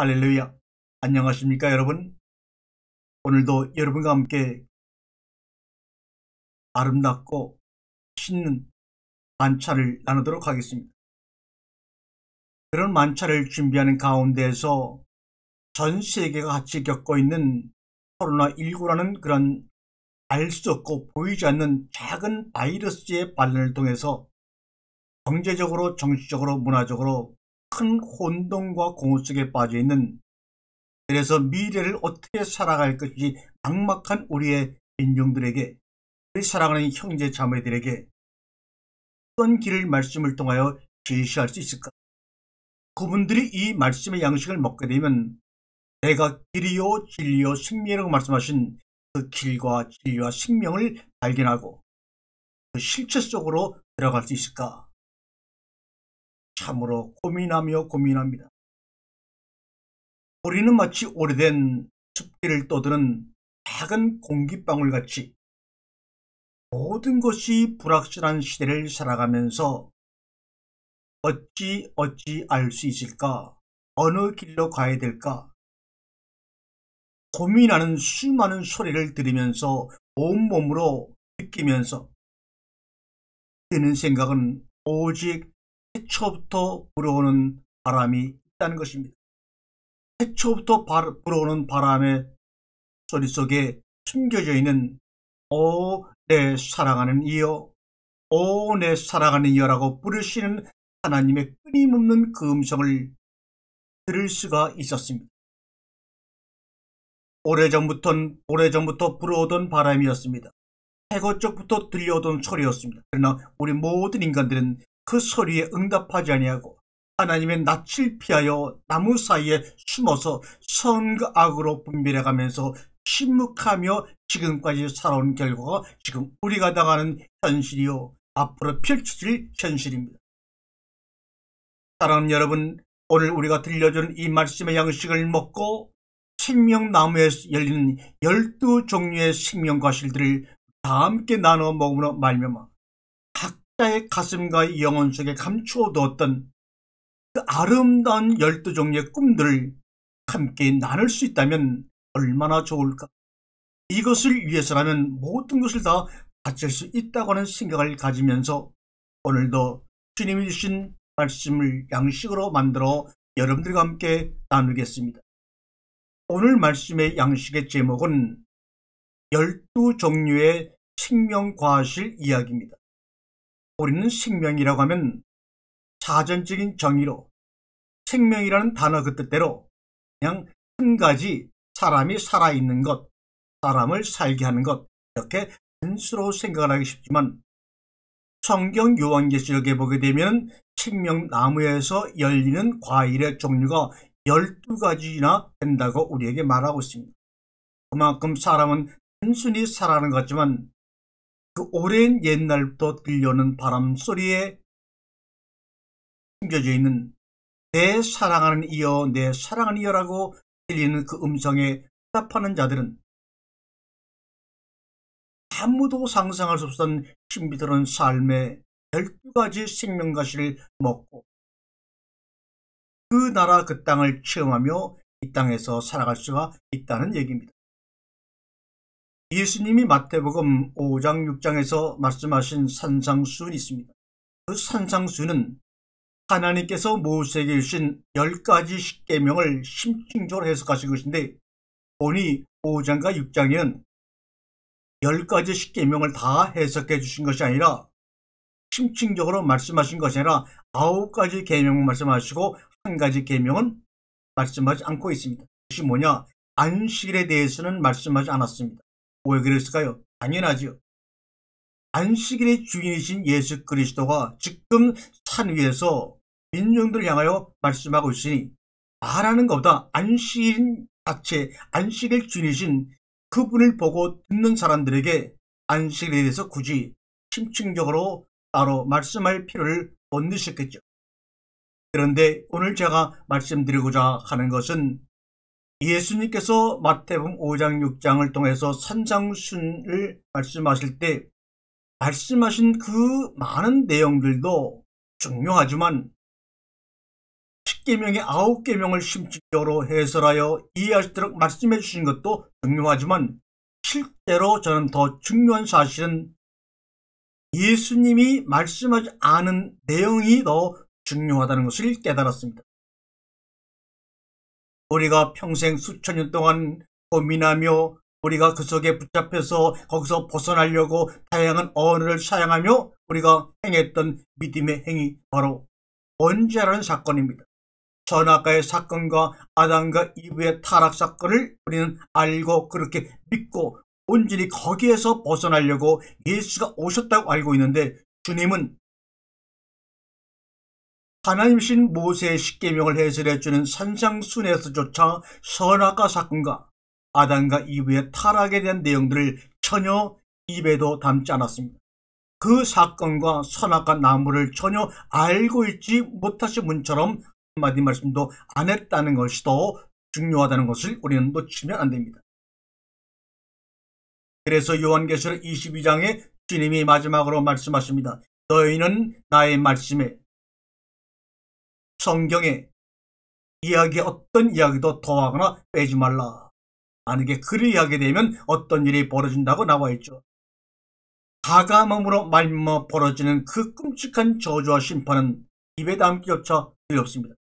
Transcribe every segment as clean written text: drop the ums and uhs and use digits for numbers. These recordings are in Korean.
할렐루야. 안녕하십니까 여러분. 오늘도 여러분과 함께 아름답고 맛있는 만찬을 나누도록 하겠습니다. 그런 만찬을 준비하는 가운데에서 전 세계가 같이 겪고 있는 코로나19라는 그런 알 수 없고 보이지 않는 작은 바이러스의 발현을 통해서 경제적으로, 정치적으로, 문화적으로 큰 혼돈과 공허 속에 빠져 있는, 그래서 미래를 어떻게 살아갈 것인지 막막한 우리의 민중들에게, 우리 사랑하는 형제 자매들에게 어떤 길을 말씀을 통하여 제시할 수 있을까? 그분들이 이 말씀의 양식을 먹게 되면 내가 길이요 진리요 생명이라고 말씀하신 그 길과 진리와 생명을 발견하고 그 실체 속으로 들어갈 수 있을까? 참으로 고민하며 고민합니다. 우리는 마치 오래된 숲길을 떠드는 작은 공기방울같이 모든 것이 불확실한 시대를 살아가면서 어찌 알 수 있을까? 어느 길로 가야 될까? 고민하는 수많은 소리를 들으면서 온몸으로 느끼면서 드는 생각은 오직 태초부터 불어오는 바람이 있다는 것입니다. 태초부터 불어오는 바람의 소리 속에 숨겨져 있는 오 내 사랑하는 이여, 오 내 사랑하는 이여라고 부르시는 하나님의 끊임없는 그 음성을 들을 수가 있었습니다. 오래전부터 불어오던 바람이었습니다. 해거 쪽부터 들려오던 소리였습니다. 그러나 우리 모든 인간들은 그 소리에 응답하지 아니하고 하나님의 낯을 피하여 나무 사이에 숨어서 선과 악으로 분별해가면서 침묵하며 지금까지 살아온 결과가 지금 우리가 당하는 현실이요 앞으로 펼쳐질 현실입니다. 사랑하는 여러분, 오늘 우리가 들려주는 이 말씀의 양식을 먹고 생명나무에서 열리는 12종류의 생명과실들을 다 함께 나누어 먹음으로 말미암아 각자의 가슴과 영혼 속에 감추어두었던 그 아름다운 12종류의 꿈들을 함께 나눌 수 있다면 얼마나 좋을까? 이것을 위해서라면 모든 것을 다 바칠 수 있다고 하는 생각을 가지면서 오늘도 주님이 주신 말씀을 양식으로 만들어 여러분들과 함께 나누겠습니다. 오늘 말씀의 양식의 제목은 12종류의 생명과실 이야기입니다. 우리는 생명이라고 하면 사전적인 정의로 생명이라는 단어 그 뜻대로 그냥 한 가지 사람이 살아있는 것, 사람을 살게 하는 것, 이렇게 단수로 생각을 하기 쉽지만 성경 요한계시록에 보게 되면 생명나무에서 열리는 과일의 종류가 12가지나 된다고 우리에게 말하고 있습니다. 그만큼 사람은 단순히 살아가는 것 같지만 그 오랜 옛날부터 들려오는 바람 소리에 숨겨져 있는 내 사랑하는 이여, 내 사랑하는 이여라고 들리는 그 음성에 답하는 자들은 아무도 상상할 수 없었던 신비스러운 삶의 12가지 생명과실을 먹고 그 나라 그 땅을 체험하며 이 땅에서 살아갈 수가 있다는 얘기입니다. 예수님이 마태복음 5장 6장에서 말씀하신 산상수훈이 있습니다. 그 산상수훈은 하나님께서 모세에게 주신 10가지 십계명을 심층적으로 해석하신 것인데, 보니 5장과 6장에는 10가지 십계명을 다 해석해 주신 것이 아니라 심층적으로 말씀하신 것이 아니라 9가지 계명을 말씀하시고 한 가지 계명은 말씀하지 않고 있습니다. 그것이 뭐냐? 안식일에 대해서는 말씀하지 않았습니다. 왜 그랬을까요? 당연하지요. 안식일의 주인이신 예수 그리스도가 지금 산 위에서 민중들을 향하여 말씀하고 있으니 말하는 것보다 안식일 자체, 안식일 주인이신 그분을 보고 듣는 사람들에게 안식일에 대해서 굳이 심층적으로 따로 말씀할 필요를 못 느꼈겠죠. 그런데 오늘 제가 말씀드리고자 하는 것은 예수님께서 마태복음 5장 6장을 통해서 산상수훈을 말씀하실 때 말씀하신 그 많은 내용들도 중요하지만 십계명의 9계명을 심층적으로 해설하여 이해할 수 있도록 말씀해 주신 것도 중요하지만 실제로 저는 더 중요한 사실은 예수님이 말씀하지 않은 내용이 더 중요하다는 것을 깨달았습니다. 우리가 평생 수천 년 동안 고민하며 우리가 그 속에 붙잡혀서 거기서 벗어나려고 다양한 언어를 사용하며 우리가 행했던 믿음의 행위, 바로 번제라는 사건입니다. 선악과의 사건과 아담과 이브의 타락 사건을 우리는 알고 그렇게 믿고 온전히 거기에서 벗어나려고 예수가 오셨다고 알고 있는데, 주님은 하나님이신 모세의 십계명을 해설해주는 산상순에서조차 선악과 사건과 아담과 이브의 타락에 대한 내용들을 전혀 입에도 담지 않았습니다. 그 사건과 선악과 나무를 전혀 알고 있지 못하신 분처럼 한마디 말씀도 안 했다는 것이 더 중요하다는 것을 우리는 놓치면 안 됩니다. 그래서 요한계시록 22장에 주님이 마지막으로 말씀하십니다. 너희는 나의 말씀에, 성경에 이야기에 어떤 이야기도 더하거나 빼지 말라. 만약에 그를 하게 되면 어떤 일이 벌어진다고 나와 있죠. 가감함으로 말미암아 벌어지는 그 끔찍한 저주와 심판은 입에 담기조차 어렵습니다.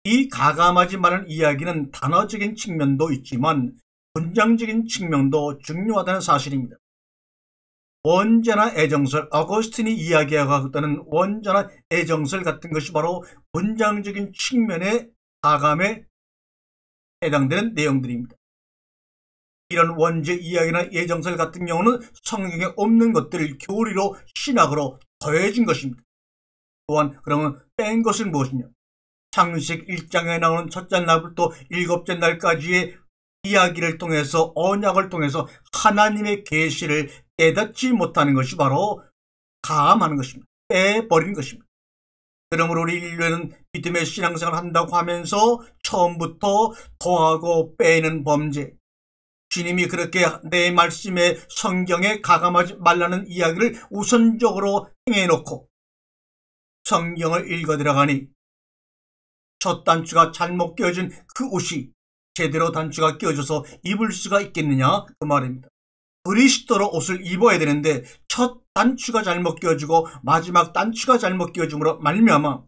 이 가감하지 말라는 이야기는 단어적인 측면도 있지만 문장적인 측면도 중요하다는 사실입니다. 원죄나 애정설, 어거스틴이 이야기하고 있다는 원죄나 애정설 같은 것이 바로 문장적인 측면의 가감에 해당되는 내용들입니다. 이런 원죄 이야기나 애정설 같은 경우는 성경에 없는 것들을 교리로 신학으로 더해진 것입니다. 또한 그러면 뺀 것은 무엇이냐? 창세기 1장에 나오는 첫째 날부터 7째 날까지의 이야기를 통해서, 언약을 통해서 하나님의 계시를 깨닫지 못하는 것이 바로 가함하는 것입니다. 빼버리는 것입니다. 그러므로 우리 인류는 믿음의 신앙생활을 한다고 하면서 처음부터 더하고 빼는 범죄, 주님이 그렇게 내 말씀에, 성경에 가감하지 말라는 이야기를 우선적으로 행해놓고 성경을 읽어 들어가니 첫 단추가 잘못 끼워진 그 옷이 제대로 단추가 끼워져서 입을 수가 있겠느냐, 그 말입니다. 그리스도로 옷을 입어야 되는데 첫 단추가 잘못 끼워지고 마지막 단추가 잘못 끼워짐으로 말미암아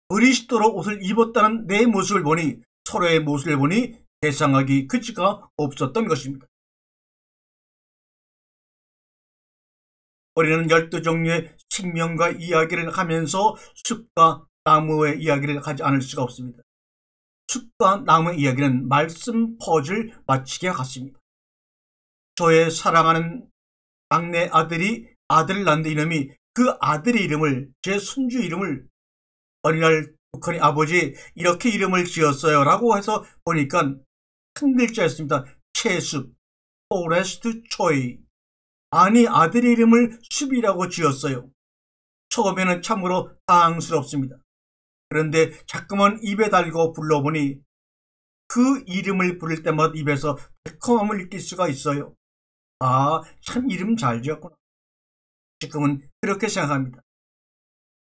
그리스도로 옷을 입었다는 내 모습을 보니, 서로의 모습을 보니 대상하기 그치가 없었던 것입니다. 우리는 12종류의 생명과 이야기를 하면서 숲과 나무의 이야기를 하지 않을 수가 없습니다. 숲과 나무의 이야기는 말씀 퍼즐 맞추기와 같습니다. 저의 사랑하는 막내 아들이 아들을 낳는데 이놈이 그 아들의 이름을, 제 손주 이름을 어느 날 북한의 아버지 이렇게 이름을 지었어요 라고 해서 보니까 큰 글자였습니다. 채숲, 포레스트 초이. 아니, 아들의 이름을 숲이라고 지었어요. 처음에는 참으로 당황스럽습니다. 그런데 자꾸만 입에 달고 불러보니 그 이름을 부를 때마다 입에서 달콤함을 느낄 수가 있어요. 아, 참 이름 잘 지었구나. 지금은 그렇게 생각합니다.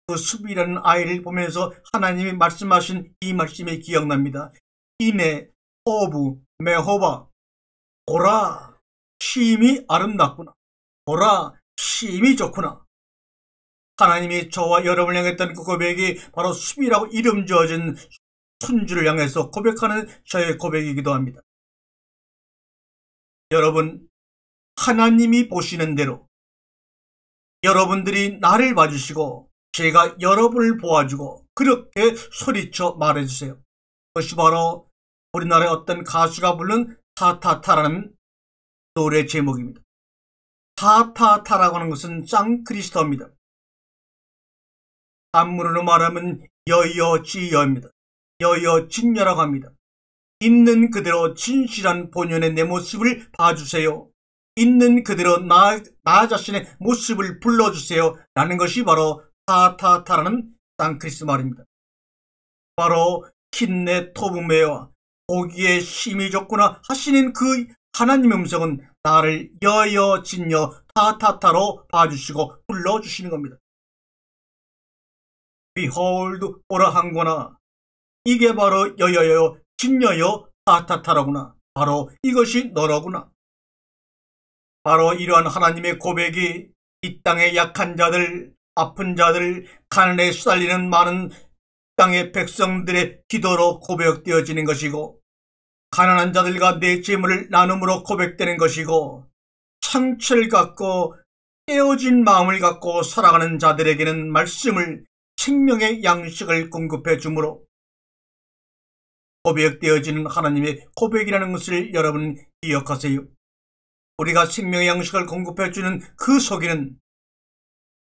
그 숲이라는 아이를 보면서 하나님이 말씀하신 이 말씀이 기억납니다. 이네 호부 메호바, 보라 심이 아름답구나. 보라 심이 좋구나. 하나님이 저와 여러분을 향했던 그 고백이 바로 숲이라고 이름 지어진 손주를 향해서 고백하는 저의 고백이기도 합니다. 여러분, 하나님이 보시는 대로 여러분들이 나를 봐주시고 제가 여러분을 보아주고 그렇게 소리쳐 말해주세요. 그것이 바로 우리나라의 어떤 가수가 부른 타타타라는 노래 제목입니다. 타타타라고 하는 것은 쌍크리스토입니다. 한문으로 말하면 여여지여입니다. 여여진여라고 합니다. 있는 그대로 진실한 본연의 내 모습을 봐주세요. 있는 그대로 나 자신의 모습을 불러주세요 라는 것이 바로 타타타라는 쌍크리스토 말입니다. 바로 킨네 토브메와 보기에 심이 좋구나 하시는 그 하나님의 음성은 나를 여여진여 타타타로 봐주시고 불러주시는 겁니다. Behold, 보라 한거나 이게 바로 여여여 진여여 아타타라구나. 바로 이것이 너로구나. 바로 이러한 하나님의 고백이 이 땅의 약한 자들, 아픈 자들, 가난에 시달리는 많은 땅의 백성들의 기도로 고백되어지는 것이고, 가난한 자들과 내 재물을 나눔으로 고백되는 것이고, 상처를 갖고 깨어진 마음을 갖고 살아가는 자들에게는 말씀을, 생명의 양식을 공급해 주므로 고백되어지는 하나님의 고백이라는 것을 여러분 기억하세요. 우리가 생명의 양식을 공급해 주는 그 속에는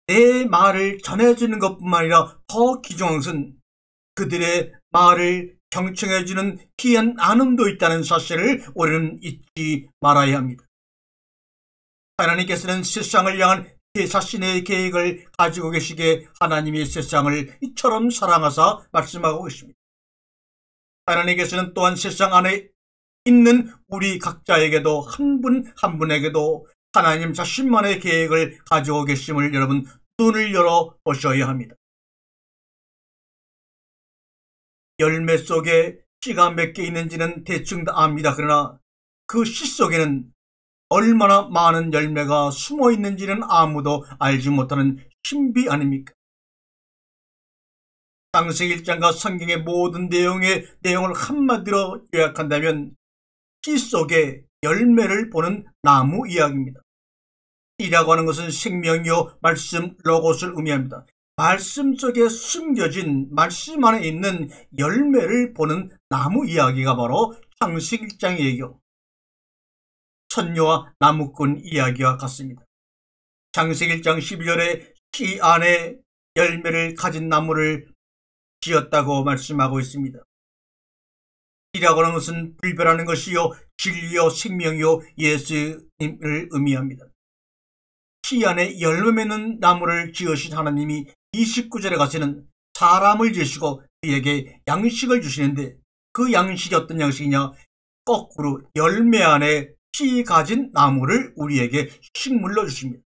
내 말을 전해주는 것뿐만 아니라 더 귀중한 것은 그들의 말을 경청해주는 귀한 나눔도 있다는 사실을 우리는 잊지 말아야 합니다. 하나님께서는 세상을 향한 자신의 계획을 가지고 계시기에 하나님의 세상을 이처럼 사랑하사 말씀하고 계십니다. 하나님께서는 또한 세상 안에 있는 우리 각자에게도 한 분 한 분에게도 하나님 자신만의 계획을 가지고 계심을 여러분 눈을 열어 보셔야 합니다. 열매 속에 씨가 몇 개 있는지는 대충 다 압니다. 그러나 그 씨 속에는 얼마나 많은 열매가 숨어 있는지는 아무도 알지 못하는 신비 아닙니까? 창세기 1장과 성경의 모든 내용을 한마디로 요약한다면 씨 속에 열매를 보는 나무 이야기입니다. 씨라고 하는 것은 생명이요 말씀 로고스를 의미합니다. 말씀 속에 숨겨진 말씀 안에 있는 열매를 보는 나무 이야기가 바로 창세기 1장의 얘기요. 선녀와 나무꾼 이야기와 같습니다. 창세기 1장 12절에 씨 안에 열매를 가진 나무를 지었다고 말씀하고 있습니다. 씨라고 하는 것은 불변하는 것이요 진리요 생명이요 예수님을 의미합니다. 씨 안에 열매 맺는 나무를 지으신 하나님이 29절에 가서는 사람을 지으시고 그에게 양식을 주시는데 그 양식이 어떤 양식이냐? 거꾸로 열매 안에 씨 가진 나무를 우리에게 식물로 주십니다.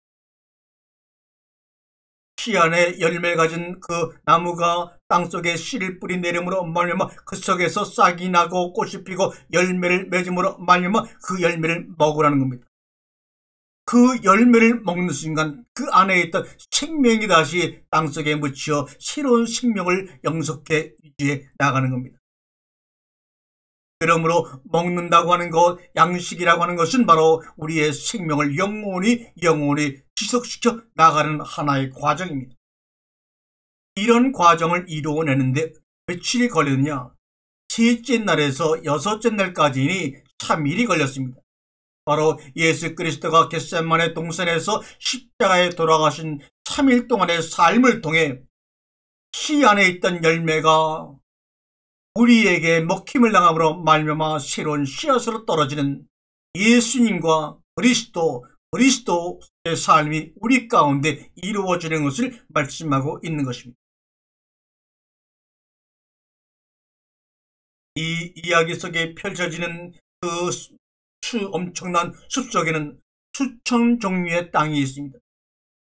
씨 안에 열매를 가진 그 나무가 땅속에 씨를 뿌리 내림으로 말미암아 그 속에서 싹이 나고 꽃이 피고 열매를 맺음으로 말미암아 그 열매를 먹으라는 겁니다. 그 열매를 먹는 순간 그 안에 있던 생명이 다시 땅속에 묻혀 새로운 생명을 영속해 유지해 나가는 겁니다. 그러므로 먹는다고 하는 것, 양식이라고 하는 것은 바로 우리의 생명을 영원히 지속시켜 나가는 하나의 과정입니다. 이런 과정을 이루어내는데 며칠이 걸렸냐? 셋째 날에서 여섯째 날까지니 3일이 걸렸습니다. 바로 예수 그리스도가 겟세마네 동산에서 십자가에 돌아가신 3일 동안의 삶을 통해 씨 안에 있던 열매가 우리에게 먹힘을 당함으로 말미암아 새로운 씨앗으로 떨어지는 예수님과 그리스도의 삶이 우리 가운데 이루어지는 것을 말씀하고 있는 것입니다. 이 이야기 속에 펼쳐지는 그 엄청난 숲 속에는 수천 종류의 땅이 있습니다.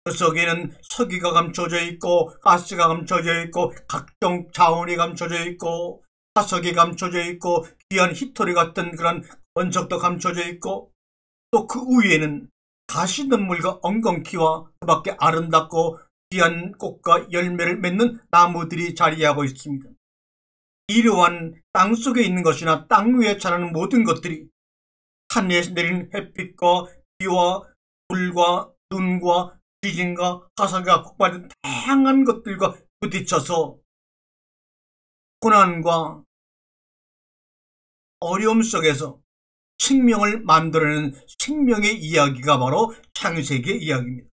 그 속에는 석유가 감춰져 있고 가스가 감춰져 있고 각종 자원이 감춰져 있고 화석이 감춰져 있고 귀한 히토리 같은 그런 원석도 감춰져 있고 또 그 위에는 가시덤물과 엉겅퀴와 그 밖에 아름답고 귀한 꽃과 열매를 맺는 나무들이 자리하고 있습니다. 이러한 땅속에 있는 것이나 땅 위에 자라는 모든 것들이 하늘에서 내리는 햇빛과 비와 불과 눈과 지진과 화산과 폭발 등 다양한 것들과 부딪혀서 고난과 어려움 속에서 생명을 만들어내는 생명의 이야기가 바로 창세기의 이야기입니다.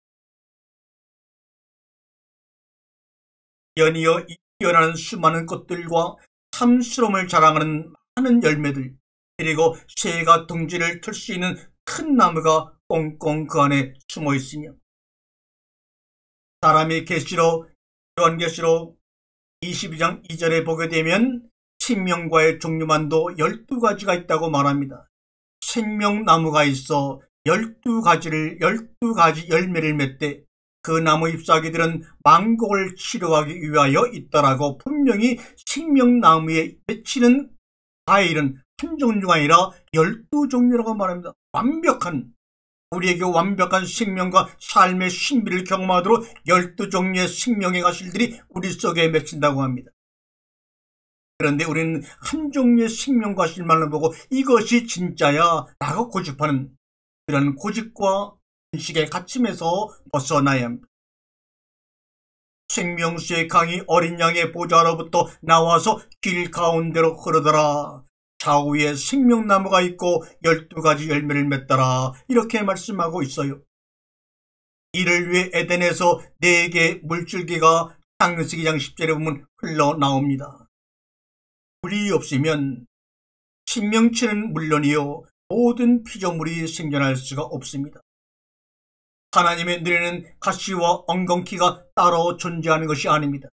연이어 뛰어나는 수많은 꽃들과 탐스러움을 자랑하는 많은 열매들, 그리고 새가 둥지를 틀 수 있는 큰 나무가 꽁꽁 그 안에 숨어 있으며 사람의 계시록 요한계시록 22장 2절에 보게 되면 생명과의 종류만도 12가지가 있다고 말합니다. 생명나무가 있어 12가지 열매를 맺되 그 나무 잎사귀들은 만국을 치료하기 위하여 있더라고 분명히 생명나무에 맺히는 과일은 한 종류가 아니라 12종류라고 말합니다. 우리에게 완벽한 생명과 삶의 신비를 경험하도록 12종류의 생명의 과실들이 우리 속에 맺힌다고 합니다. 그런데 우리는 한 종류의 생명 과실만을 보고 이것이 진짜야 라고 고집하는 그런 고집과 인식의 갇힘에서 벗어나야 합니다. 생명수의 강이 어린 양의 보좌로부터 나와서 길 가운데로 흐르더라. 좌우에 생명나무가 있고 12가지 열매를 맺더라. 이렇게 말씀하고 있어요. 이를 위해 에덴에서 4개의 물줄기가 창세기 장 10절에 보면 흘러나옵니다. 물이 없으면 생명체는 물론이요 모든 피조물이 생존할 수가 없습니다. 하나님의 눈에는 가시와 엉겅퀴가 따로 존재하는 것이 아닙니다.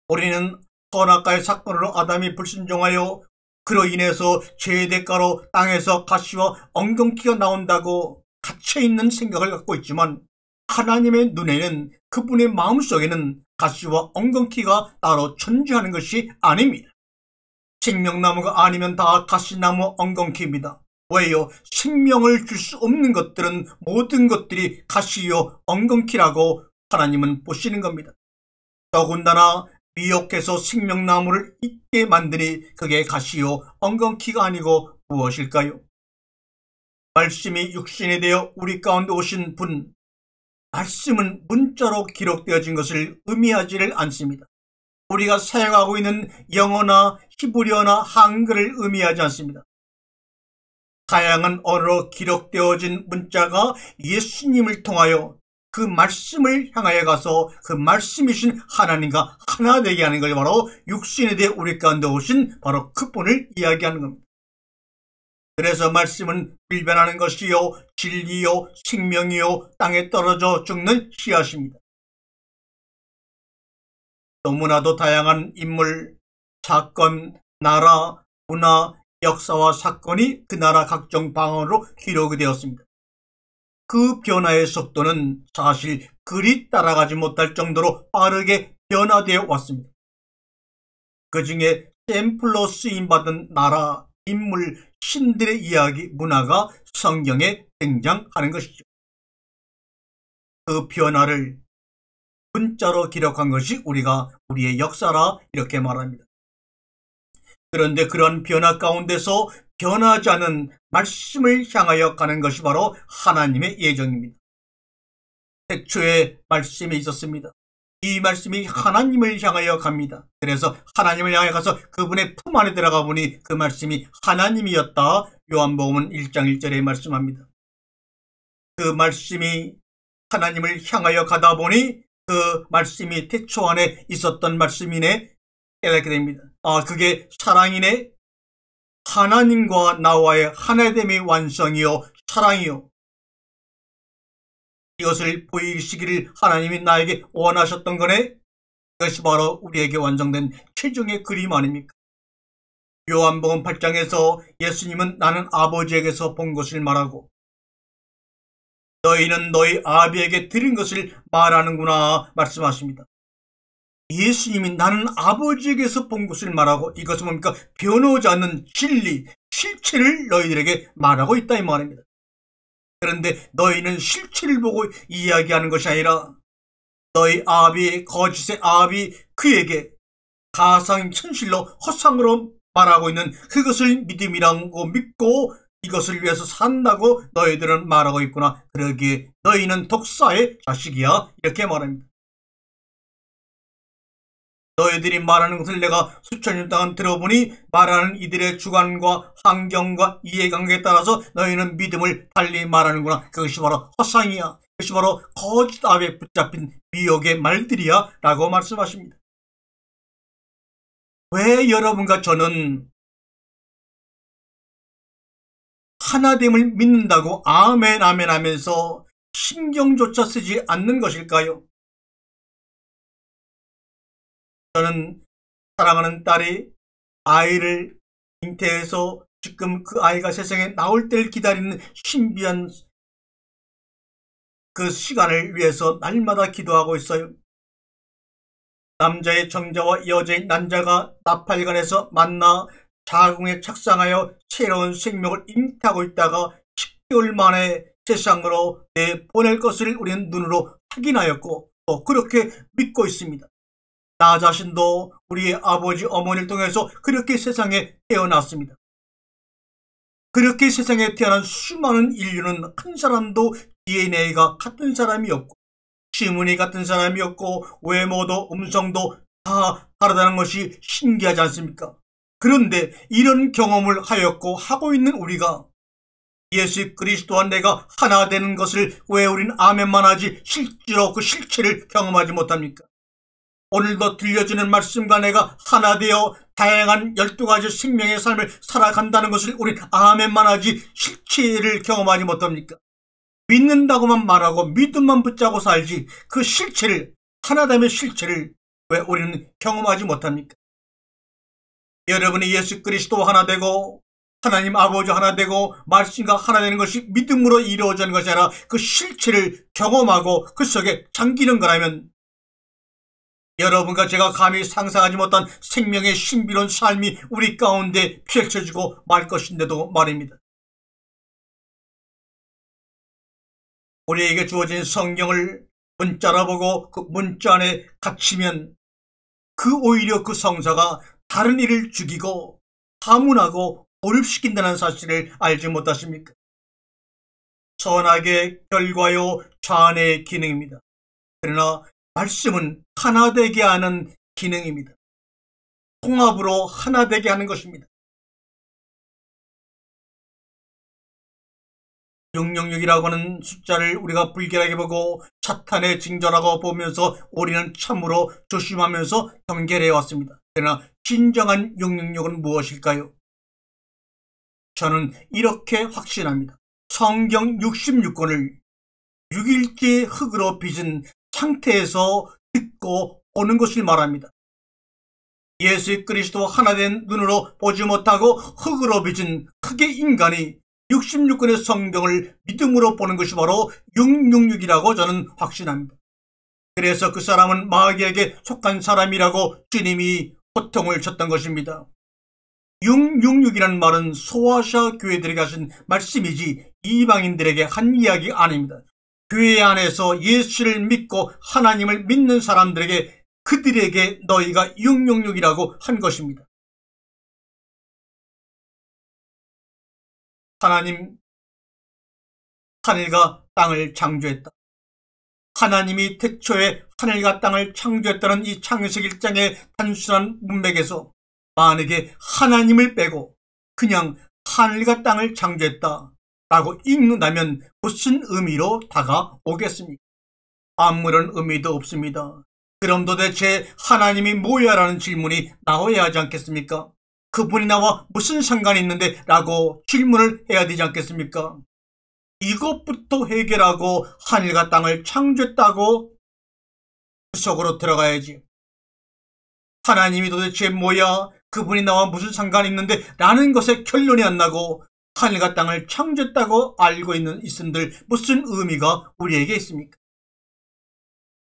우리는 선악과의 사건으로 아담이 불순종하여 그로 인해서 죄의 대가로 땅에서 가시와 엉겅퀴가 나온다고 갇혀있는 생각을 갖고 있지만 하나님의 눈에는 그분의 마음속에는 가시와 엉겅퀴가 따로 존재하는 것이 아닙니다. 생명나무가 아니면 다 가시나무 엉겅퀴입니다. 왜요? 생명을 줄 수 없는 것들은 모든 것들이 가시요 엉겅퀴라고 하나님은 보시는 겁니다. 더군다나 미혹해서 생명나무를 있게 만드니 그게 가시요 엉겅퀴가 아니고 무엇일까요? 말씀이 육신이 되어 우리 가운데 오신 분, 말씀은 문자로 기록되어진 것을 의미하지를 않습니다. 우리가 사용하고 있는 영어나 히브리어나 한글을 의미하지 않습니다. 다양한 언어로 기록되어진 문자가 예수님을 통하여 그 말씀을 향하여 가서 그 말씀이신 하나님과 하나 되게 하는 것이 바로 육신에 대해 우리 가운데 오신 바로 그분을 이야기하는 겁니다. 그래서 말씀은 빌변하는 것이요 진리요 생명이요 땅에 떨어져 죽는 씨앗입니다. 너무나도 다양한 인물, 사건, 나라, 문화, 역사와 사건이 그 나라 각종 방언으로 기록이 되었습니다. 그 변화의 속도는 사실 그리 따라가지 못할 정도로 빠르게 변화되어 왔습니다. 그 중에 샘플로 쓰임받은 나라, 인물, 신들의 이야기, 문화가 성경에 등장하는 것이죠. 그 변화를 문자로 기록한 것이 우리의 역사라 이렇게 말합니다. 그런데 그런 변화 가운데서 변하지 않은 말씀을 향하여 가는 것이 바로 하나님의 예정입니다. 태초에 말씀이 있었습니다. 이 말씀이 하나님을 향하여 갑니다. 그래서 하나님을 향해 가서 그분의 품 안에 들어가 보니 그 말씀이 하나님이었다. 요한복음은 1장 1절에 말씀합니다. 그 말씀이 하나님을 향하여 가다 보니 그 말씀이 태초 안에 있었던 말씀이네 깨닫게 됩니다. 그게 사랑이네. 하나님과 나와의 하나됨의 완성이요 사랑이요. 이것을 보이시기를 하나님이 나에게 원하셨던 거네. 이것이 바로 우리에게 완성된 최종의 그림 아닙니까? 요한복음 8장에서 예수님은 나는 아버지에게서 본 것을 말하고 너희는 너희 아비에게 들은 것을 말하는구나 말씀하십니다. 예수님이 나는 아버지에게서 본 것을 말하고 이것은 뭡니까? 변하지 않는 진리, 실체를 너희들에게 말하고 있다 이 말입니다. 그런데 너희는 실체를 보고 이야기하는 것이 아니라 너희 아비, 거짓의 아비 그에게 가상 천실로 허상으로 말하고 있는 그것을 믿음이라고 믿고 이것을 위해서 산다고 너희들은 말하고 있구나. 그러기에 너희는 독사의 자식이야 이렇게 말합니다. 너희들이 말하는 것을 내가 수천 년 동안 들어보니 말하는 이들의 주관과 환경과 이해관계에 따라서 너희는 믿음을 달리 말하는구나. 그것이 바로 허상이야. 그것이 바로 거짓 앞에 붙잡힌 미혹의 말들이야 라고 말씀하십니다. 왜 여러분과 저는 하나됨을 믿는다고 아멘 아멘 하면서 신경조차 쓰지 않는 것일까요? 저는 사랑하는 딸이 아이를 잉태해서 지금 그 아이가 세상에 나올 때를 기다리는 신비한 그 시간을 위해서 날마다 기도하고 있어요. 남자의 정자와 여자의 난자가 나팔관에서 만나 자궁에 착상하여 새로운 생명을 잉태하고 있다가 10개월 만에 세상으로 내보낼 것을 우리는 눈으로 확인하였고 또 그렇게 믿고 있습니다. 나 자신도 우리의 아버지 어머니를 통해서 그렇게 세상에 태어났습니다. 그렇게 세상에 태어난 수많은 인류는 한 사람도 DNA가 같은 사람이 없고 지문이 같은 사람이 없고 외모도 음성도 다 다르다는 것이 신기하지 않습니까? 그런데 이런 경험을 하였고 하고 있는 우리가 예수 그리스도와 내가 하나 되는 것을 왜 우린 아멘만 하지 실제로 그 실체를 경험하지 못합니까? 오늘도 들려주는 말씀과 내가 하나 되어 다양한 12가지 생명의 삶을 살아간다는 것을 우린 아멘만 하지 실체를 경험하지 못합니까? 믿는다고만 말하고 믿음만 붙잡고 살지 그 실체를, 하나됨의 실체를 왜 우리는 경험하지 못합니까? 여러분이 예수 그리스도와 하나 되고 하나님 아버지 하나 되고 말씀과 하나 되는 것이 믿음으로 이루어지는 것이 아니라 그 실체를 경험하고 그 속에 잠기는 거라면 여러분과 제가 감히 상상하지 못한 생명의 신비로운 삶이 우리 가운데 펼쳐지고 말 것인데도 말입니다. 우리에게 주어진 성경을 문자로 보고 그 문자 안에 갇히면 오히려 그 성사가 다른 일을 죽이고 파문하고 고립시킨다는 사실을 알지 못하십니까? 선악의 결과요 좌뇌의 기능입니다. 그러나 말씀은 하나 되게 하는 기능입니다. 통합으로 하나 되게 하는 것입니다. 666이라고 하는 숫자를 우리가 불길하게 보고 사탄의 징조라고 보면서 우리는 참으로 조심하면서 경계해 왔습니다. 그러나 진정한 666은 무엇일까요? 저는 이렇게 확신합니다. 성경 66권을 6일째 흙으로 빚은 상태에서 듣고 오는 것을 말합니다. 예수 그리스도 하나된 눈으로 보지 못하고 흙으로 빚은 흙의 인간이 66권의 성경을 믿음으로 보는 것이 바로 666이라고 저는 확신합니다. 그래서 그 사람은 마귀에게 속한 사람이라고 주님이 호통을 쳤던 것입니다. 666이라는 말은 소아시아 교회들에게 하신 말씀이지 이방인들에게 한 이야기가 아닙니다. 교회 안에서 예수를 믿고 하나님을 믿는 사람들에게 그들에게 너희가 666이라고 한 것입니다. 하나님 하늘과 땅을 창조했다. 하나님이 태초에 하늘과 땅을 창조했다는 이 창세기 1장의 단순한 문맥에서 만약에 하나님을 빼고 그냥 하늘과 땅을 창조했다 라고 읽는다면 무슨 의미로 다가오겠습니까? 아무런 의미도 없습니다. 그럼 도대체 하나님이 뭐야 라는 질문이 나와야 하지 않겠습니까? 그분이 나와 무슨 상관이 있는데 라고 질문을 해야 되지 않겠습니까? 이것부터 해결하고 하늘과 땅을 창조했다고 그 속으로 들어가야지. 하나님이 도대체 뭐야? 그분이 나와 무슨 상관이 있는데? 라는 것에 결론이 안 나고 하늘과 땅을 창조했다고 알고 있음들 무슨 의미가 우리에게 있습니까?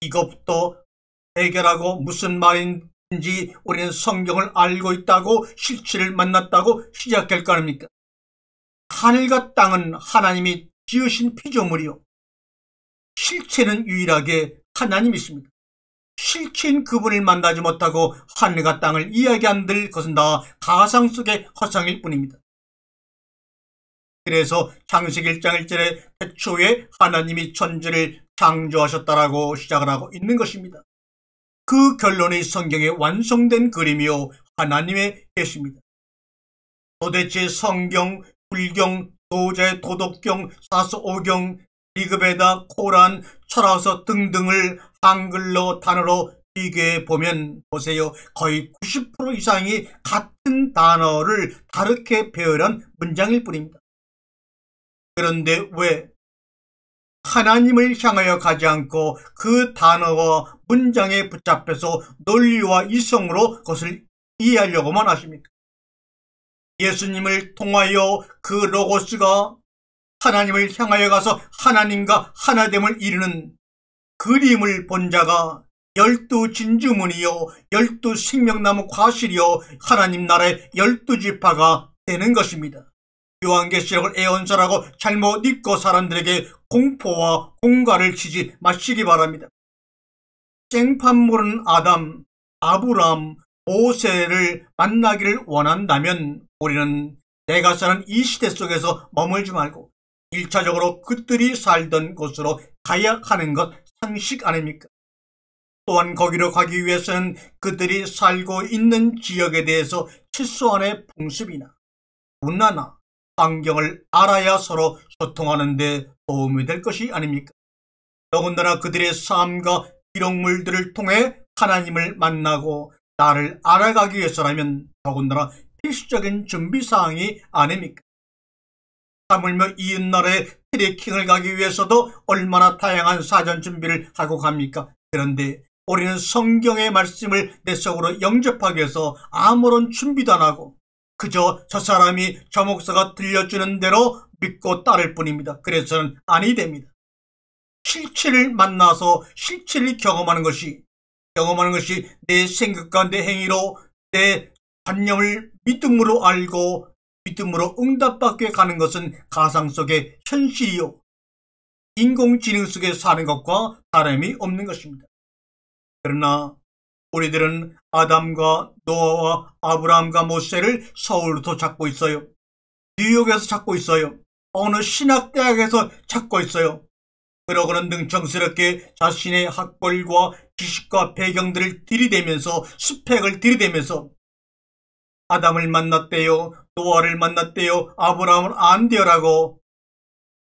이것부터 해결하고 무슨 말인지 우리는 성경을 알고 있다고 실체를 만났다고 시작할 거 아닙니까? 하늘과 땅은 하나님이 지으신 피조물이요. 실체는 유일하게 하나님이십니다. 실체인 그분을 만나지 못하고 하늘과 땅을 이야기한들 것은 다 가상 속의 허상일 뿐입니다. 그래서 창세기 1장 1절에 태초에 하나님이 천지를 창조하셨다라고 시작을 하고 있는 것입니다. 그 결론이 성경에 완성된 그림이요 하나님의 계시입니다. 도대체 성경, 불경, 도제, 도덕경, 사서오경, 리그베다, 코란, 철학서 등등을 한글로 단어로 비교해 보면 보세요. 거의 90% 이상이 같은 단어를 다르게 배열한 문장일 뿐입니다. 그런데 왜 하나님을 향하여 가지 않고 그 단어와 문장에 붙잡혀서 논리와 이성으로 그것을 이해하려고만 하십니까? 예수님을 통하여 그 로고스가 하나님을 향하여 가서 하나님과 하나됨을 이루는 그림을 본 자가 12진주문이요 12생명나무 과실이요 하나님 나라의 12지파가 되는 것입니다. 요한계시록을 애언설하고 잘못 읽고 사람들에게 공포와 공갈을 치지 마시기 바랍니다. 생판 모르는 아담, 아브라함, 모세를 만나기를 원한다면 우리는 내가 사는 이 시대 속에서 머물지 말고 1차적으로 그들이 살던 곳으로 가야 하는 것 상식 아닙니까? 또한 거기로 가기 위해서는 그들이 살고 있는 지역에 대해서 최소한의 풍습이나 문화나 환경을 알아야 서로 소통하는 데 도움이 될 것이 아닙니까? 더군다나 그들의 삶과 기록물들을 통해 하나님을 만나고 나를 알아가기 위해서라면 더군다나 필수적인 준비사항이 아닙니까? 하물며 이웃나라에 트레킹을 가기 위해서도 얼마나 다양한 사전 준비를 하고 갑니까? 그런데 우리는 성경의 말씀을 내 속으로 영접하기 위해서 아무런 준비도 안 하고 그저 저 사람이 저 목사가 들려주는 대로 믿고 따를 뿐입니다. 그래서는 아니 됩니다. 실체를 만나서 실체를 경험하는 것이 내 생각과 내 행위로 내 관념을 믿음으로 알고 믿음으로 응답받게 가는 것은 가상 속의 현실이요 인공지능 속에 사는 것과 다름이 없는 것입니다. 그러나 우리들은 아담과 노아와 아브라함과 모세를 서울로 찾고 있어요. 뉴욕에서 찾고 있어요. 어느 신학대학에서 찾고 있어요. 그러고는 능청스럽게 자신의 학벌과 지식과 배경들을 들이대면서 스펙을 들이대면서 아담을 만났대요, 노아를 만났대요, 아브라함을 안되요라고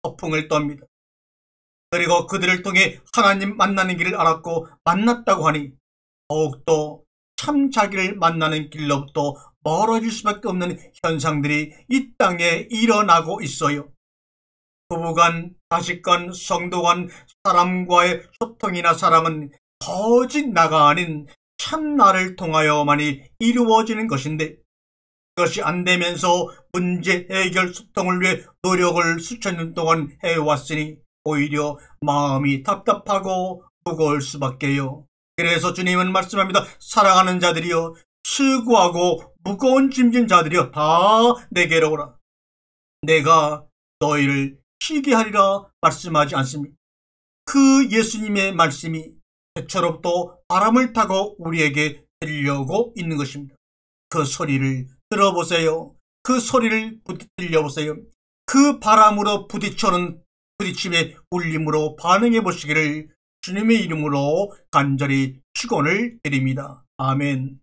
허풍을 떱니다. 그리고 그들을 통해 하나님 만나는 길을 알았고 만났다고 하니 더욱더 참 자기를 만나는 길로부터 멀어질 수밖에 없는 현상들이 이 땅에 일어나고 있어요. 부부간, 자식간, 성도간, 사람과의 소통이나 사랑은 거짓 나가 아닌 참나를 통하여만이 이루어지는 것인데 그것이 안되면서 문제 해결 소통을 위해 노력을 수천 년 동안 해왔으니 오히려 마음이 답답하고 무거울 수밖에요. 그래서 주님은 말씀합니다. 사랑하는 자들이여 수고하고 무거운 짐진 자들이여 다 내게로 오라. 내가 너희를 쉬게 하리라 말씀하지 않습니까? 그 예수님의 말씀이 태초로부터 바람을 타고 우리에게 들려오고 있는 것입니다. 그 소리를 들어보세요. 그 소리를 들려보세요. 그 바람으로 부딪힘의 울림으로 반응해 보시기를 주님의 이름으로 간절히 축원을 드립니다. 아멘.